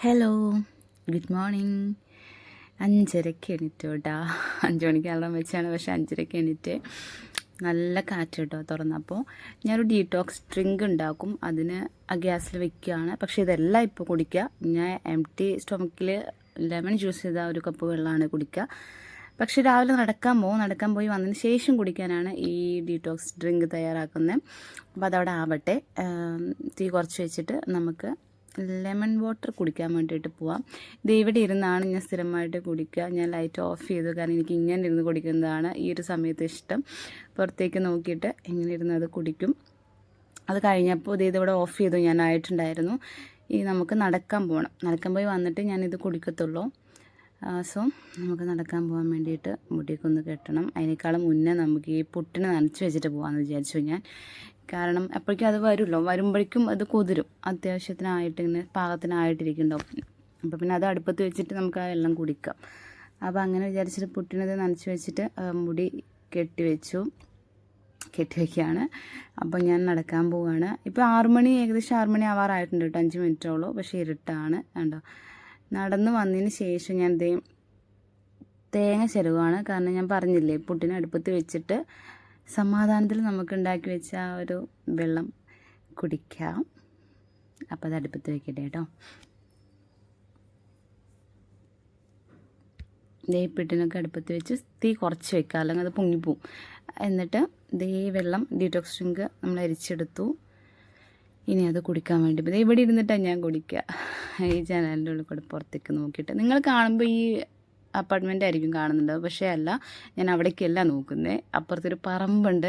Hello, good morning. 5:30 എണീറ്റ് കേട്ടോ. 5 മണിക്ക് അലാറം വെച്ചാണ്, പക്ഷേ 5:30 എണീറ്റ്. നല്ല കാറ്റ് കേട്ടോ തുറന്നപ്പോൾ. ഞാനൊരു ഡീറ്റോക്സ് ഡ്രിങ്ക് ഉണ്ടാക്കും, അതിന് ആ ഗ്യാസിൽ വെക്കുകയാണ്. പക്ഷേ ഇതെല്ലാം ഇപ്പോൾ കുടിക്കുക. ഞാൻ എംപ്റ്റി സ്റ്റൊമക്കിൽ ലെമൺ ജ്യൂസ് ചെയ്ത ഒരു കപ്പ് വെള്ളമാണ് കുടിക്കുക. പക്ഷേ രാവിലെ നടക്കാൻ പോയി വന്നതിന് ശേഷം കുടിക്കാനാണ് ഈ ഡീറ്റോക്സ് ഡ്രിങ്ക് തയ്യാറാക്കുന്നത്. അപ്പോൾ അതവിടെ ആവട്ടെ. തീ കുറച്ച് വെച്ചിട്ട് നമുക്ക് ലെമൺ വാട്ടർ കുടിക്കാൻ വേണ്ടിയിട്ട് പോവാം. ഇത് ഇവിടെ ഇരുന്നാണ് ഞാൻ സ്ഥിരമായിട്ട് കുടിക്കുക. ഞാൻ ലൈറ്റ് ഓഫ് ചെയ്തു, കാരണം എനിക്ക് ഇങ്ങനെ ഇരുന്ന് കുടിക്കുന്നതാണ് ഈ ഒരു സമയത്ത് ഇഷ്ടം. പുറത്തേക്ക് നോക്കിയിട്ട് ഇങ്ങനെ ഇരുന്ന് അത് കുടിക്കും. അത് കഴിഞ്ഞപ്പോൾ ഇതിവിടെ ഓഫ് ചെയ്തു, ഞാൻ ആയിട്ടുണ്ടായിരുന്നു. ഇനി നമുക്ക് നടക്കാൻ പോകണം. നടക്കാൻ പോയി വന്നിട്ട് ഞാനിത് കുടിക്കത്തുള്ളൂ. സോ നമുക്ക് നടക്കാൻ പോകാൻ വേണ്ടിയിട്ട് മുടിയൊക്കെ ഒന്ന് കെട്ടണം. അതിനേക്കാളും മുന്നേ നമുക്ക് ഈ പുട്ടിന് നനച്ച് വെച്ചിട്ട് പോകാമെന്ന് വിചാരിച്ചു ഞാൻ. കാരണം അപ്പോഴേക്കും അത് വരുമ്പോഴേക്കും അത് കുതിരും, അത്യാവശ്യത്തിനായിട്ട് ഇങ്ങനെ പാകത്തിനായിട്ടിരിക്കുന്നുണ്ടാവും. അപ്പോൾ പിന്നെ അത് അടുപ്പത്ത് വെച്ചിട്ട് നമുക്ക് ആ വെള്ളം കുടിക്കാം. അപ്പോൾ അങ്ങനെ വിചാരിച്ചിട്ട് പുട്ടിനത് നനച്ച് വെച്ചിട്ട് മുടി കെട്ടി വയ്ക്കുകയാണ്. അപ്പോൾ ഞാൻ നടക്കാൻ പോവുകയാണ്. ഇപ്പോൾ 6 മണി, ഏകദേശം 6 മണി ആവാറായിട്ടുണ്ട് കേട്ടോ. 5 മിനിറ്റേ ഉള്ളൂ, പക്ഷേ ഇരുട്ടാണ് കണ്ടോ. നടന്ന് വന്നതിന് ശേഷം ഞാൻ തേങ്ങ ചിരകുകയാണ്. കാരണം ഞാൻ പറഞ്ഞില്ലേ, പുട്ടിന് അടുപ്പത്ത് വെച്ചിട്ട് സമാധാനത്തിൽ നമുക്ക് ഉണ്ടാക്കി വെച്ച ആ ഒരു വെള്ളം കുടിക്കാം. അപ്പോൾ അത് അടുപ്പത്ത് വെക്കട്ടെ കേട്ടോ. പുട്ടിനൊക്കെ അടുപ്പത്ത് വെച്ച് തീ കുറച്ച് വെക്കുക, അല്ലെങ്കിൽ അത് പൊങ്ങിപ്പോവും. എന്നിട്ട് വെള്ളം ഡീറ്റോക്സ് ഡ്രിങ്ക് നമ്മൾ അരിച്ചെടുത്തു. ഇനി അത് കുടിക്കാൻ വേണ്ടി ഇവിടെ ഇരുന്നിട്ടാണ് ഞാൻ കുടിക്കുക. ഈ ജനലിൻ്റെ ഉള്ളിൽ കൂടെ പുറത്തേക്ക് നോക്കിയിട്ട്. നിങ്ങൾ കാണുമ്പോൾ ഈ അപ്പാർട്ട്മെൻ്റ് ആയിരിക്കും കാണുന്നുണ്ട്, പക്ഷേ അല്ല, ഞാൻ അവിടേക്കല്ല നോക്കുന്നത്. അപ്പുറത്തൊരു പറമ്പുണ്ട്,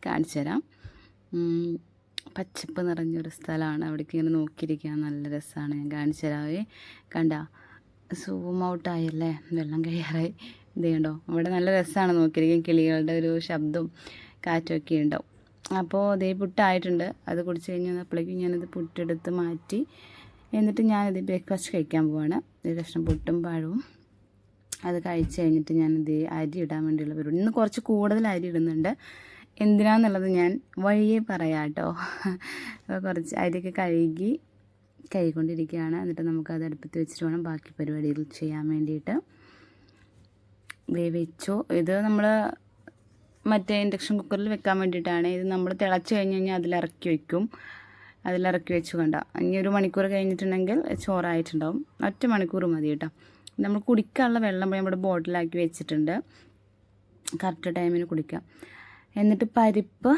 കാണിച്ചു തരാം. പച്ചപ്പ് നിറഞ്ഞൊരു സ്ഥലമാണ്. അവിടേക്ക് ഇങ്ങനെ നോക്കിയിരിക്കാൻ നല്ല രസമാണ്. ഞാൻ കാണിച്ചു തരാവേ. കണ്ട, സൂം ഔട്ടായല്ലേ, വെള്ളം കയ്യാറായി. ഇത് കണ്ടോ, അവിടെ നല്ല രസമാണ് നോക്കിയിരിക്കാൻ. കിളികളുടെ ഒരു ശബ്ദവും കാറ്റൊക്കെ ഉണ്ടാവും. അപ്പോൾ പുട്ടായിട്ടുണ്ട്. അത് കുടിച്ച് കഴിഞ്ഞപ്പോഴേക്കും ഞാനത് പുട്ടെടുത്ത് മാറ്റി. എന്നിട്ട് ഞാനിത് ബ്രേക്ക്ഫാസ്റ്റ് കഴിക്കാൻ പോവാണ്. കഷ്ണം പുട്ടും പഴവും അത് കഴിച്ച് കഴിഞ്ഞിട്ട് ഞാനിത് അരി ഇടാൻ വേണ്ടിയുള്ള പരിപാടി. ഇന്ന് കുറച്ച് കൂടുതൽ അരി ഇടുന്നുണ്ട്. എന്തിനാന്നുള്ളത് ഞാൻ വഴിയേ പറയാം കേട്ടോ. അപ്പോൾ കുറച്ച് അരിയൊക്കെ കഴുകിക്കൊണ്ടിരിക്കുകയാണ്. എന്നിട്ട് നമുക്കത് അടുപ്പത്ത് വെച്ചിട്ട് വേണം ബാക്കി പരിപാടികൾ ചെയ്യാൻ വേണ്ടിയിട്ട്. വേവിച്ചു. ഇത് നമ്മൾ മറ്റേ ഇൻഡക്ഷൻ കുക്കറിൽ വെക്കാൻ വേണ്ടിയിട്ടാണ്. ഇത് നമ്മൾ തിളച്ച് കഴിഞ്ഞ് കഴിഞ്ഞാൽ അതിലിറക്കി വെച്ചു കണ്ട. ഇനി 1 മണിക്കൂർ കഴിഞ്ഞിട്ടുണ്ടെങ്കിൽ ചോറായിട്ടുണ്ടാവും. 1 മണിക്കൂർ മതി കേട്ടോ. നമ്മൾ കുടിക്കാനുള്ള വെള്ളം നമ്മുടെ ബോട്ടിലാക്കി വെച്ചിട്ടുണ്ട്, കറക്റ്റ് ടൈമിന് കുടിക്കാം. എന്നിട്ട് പരിപ്പ്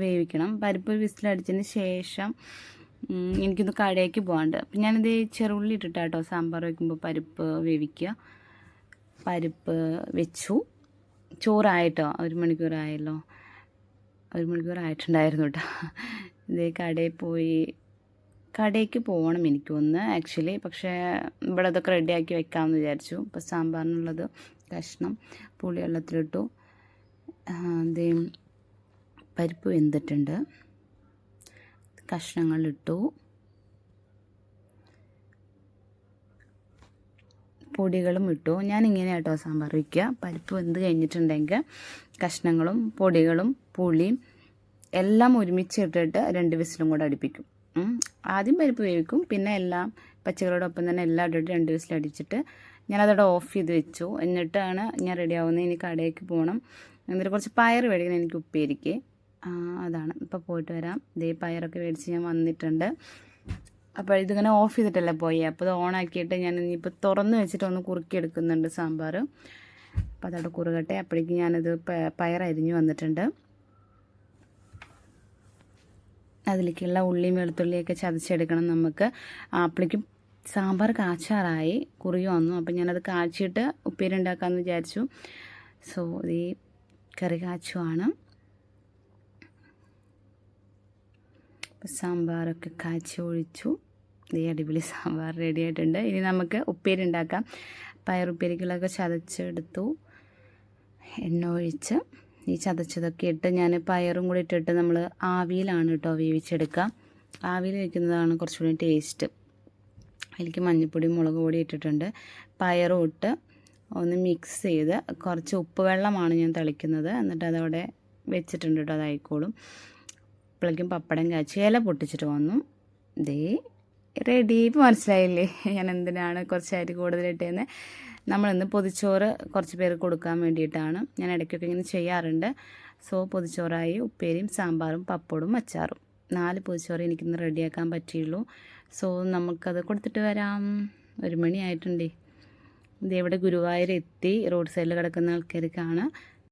വേവിക്കണം. പരിപ്പ് വിസിലടിച്ചതിന് ശേഷം എനിക്കൊന്ന് കടയിലേക്ക് പോകാണ്ട്. അപ്പം ഞാനിത് ചെറുള്ളി ഇട്ടിട്ടാട്ടോ സാമ്പാർ വയ്ക്കുമ്പോൾ പരിപ്പ് വേവിക്കുക. പരിപ്പ് വെച്ചു. ചോറായിട്ടോ, 1 മണിക്കൂറായല്ലോ. 1 മണിക്കൂറായിട്ടുണ്ടായിരുന്നു കേട്ടോ. കടയിലേക്ക് പോകണം എനിക്കൊന്ന് ആക്ച്വലി. പക്ഷേ ഇവിടെ അതൊക്കെ റെഡിയാക്കി വെക്കാമെന്ന് വിചാരിച്ചു. ഇപ്പോൾ സാമ്പാറിനുള്ളത് കഷ്ണം പുളി വെള്ളത്തിലിട്ടു. പരിപ്പ് വെന്തിട്ടുണ്ട്, കഷ്ണങ്ങളിട്ടു. പൊടികളും ഇട്ടു. ഞാനിങ്ങനെ കേട്ടോ സാമ്പാർ വയ്ക്കുക. പരിപ്പ് വെന്ത് കഴിഞ്ഞിട്ടുണ്ടെങ്കിൽ കഷ്ണങ്ങളും പൊടികളും പുളിയും എല്ലാം ഒരുമിച്ച് ഇട്ടിട്ട് 2 വിസിലും കൂടെ അടുപ്പിക്കും. ആദ്യം പരിപ്പ് വേവിക്കും, പിന്നെ എല്ലാം പച്ചക്കറിയോടൊപ്പം തന്നെ എല്ലാം ഇട്ടിട്ട് 2 വിസിലടിച്ചിട്ട് ഞാനതവിടെ ഓഫ് ചെയ്ത് വെച്ചു. എന്നിട്ടാണ് ഞാൻ റെഡി ആവുന്നത്. ഇനി കടയിലേക്ക് പോകണം. എന്നിട്ട് കുറച്ച് പയർ മേടിക്കണം എനിക്ക് ഉപ്പേരിക്ക്. അതാണ്, ഇപ്പോൾ പോയിട്ട് വരാം. പയറൊക്കെ മേടിച്ച് ഞാൻ വന്നിട്ടുണ്ട്. അപ്പോൾ ഇതിങ്ങനെ ഓഫ് ചെയ്തിട്ടല്ലേ പോയി. അപ്പോൾ ഇത് ഓണാക്കിയിട്ട് ഞാൻ ഇനിയിപ്പോൾ തുറന്ന് വെച്ചിട്ട് ഒന്ന് കുറുക്കിയെടുക്കുന്നുണ്ട് സാമ്പാർ. അപ്പോൾ അതവിടെ കുറുകട്ടെ. അപ്പോഴേക്കും ഞാനത് പയർ അരിഞ്ഞു വന്നിട്ടുണ്ട്. അതിലേക്കുള്ള ഉള്ളിയും വെളുത്തുള്ളിയൊക്കെ ചതച്ചെടുക്കണം നമുക്ക്. അപ്പോഴേക്കും സാമ്പാർ കാച്ചാറായി, കുറുകി വന്നു. അപ്പോൾ ഞാനത് കാച്ചിട്ട് ഉപ്പേരി ഉണ്ടാക്കാമെന്ന് വിചാരിച്ചു. സോ ഈ കറി കാച്ചുവാണ്. സാമ്പാറൊക്കെ കാച്ചി ഒഴിച്ചു. അടിപൊളി സാമ്പാർ റെഡി ആയിട്ടുണ്ട്. ഇനി നമുക്ക് ഉപ്പേരി ഉണ്ടാക്കാം. പയറുപ്പേരിക്കുള്ളതൊക്കെ ചതച്ചെടുത്തു. എണ്ണ ഒഴിച്ച് ഈ ചതച്ചതൊക്കെ ഇട്ട് ഞാൻ പയറും കൂടി ഇട്ടിട്ട് നമ്മൾ ആവിയിലാണ് കേട്ടോ വേവിച്ചെടുക്കുക. ആവിയിൽ വയ്ക്കുന്നതാണ് കുറച്ചുകൂടി ടേസ്റ്റ്. അതിലേക്ക് മഞ്ഞൾപ്പൊടി മുളക് പൊടി ഇട്ടിട്ടുണ്ട്. പയറും ഇട്ട് ഒന്ന് മിക്സ് ചെയ്ത് കുറച്ച് ഉപ്പ് വെള്ളമാണ് ഞാൻ തളിക്കുന്നത്. എന്നിട്ട് അതവിടെ വെച്ചിട്ടുണ്ട് കേട്ടോ, അതായിക്കോളും. അപ്പോഴേക്കും പപ്പടം കാച്ചി ഇല പൊട്ടിച്ചിട്ട് വന്നു. റെഡി. ഇപ്പോൾ മനസ്സിലായില്ലേ ഞാൻ എന്തിനാണ് കുറച്ച് അരി കൂടുതലിട്ടതെന്ന്? നമ്മളിന്ന് പൊതിച്ചോറ് കുറച്ച് പേർക്ക് കൊടുക്കാൻ വേണ്ടിയിട്ടാണ്. ഞാൻ ഇടയ്ക്കൊക്കെ ഇങ്ങനെ ചെയ്യാറുണ്ട്. സോ പൊതിച്ചോറായി, ഉപ്പേരിയും സാമ്പാറും പപ്പടും അച്ചാറും. 4 പൊതിച്ചോറ് എനിക്കിന്ന് റെഡിയാക്കാൻ പറ്റിയുള്ളൂ. സോ നമുക്കത് കൊടുത്തിട്ട് വരാം. 1 മണി ആയിട്ടുണ്ടേ. ഇതെവിടെ ഗുരുവായൂർ എത്തി. റോഡ് സൈഡിൽ കിടക്കുന്ന ആൾക്കാർക്കാണ്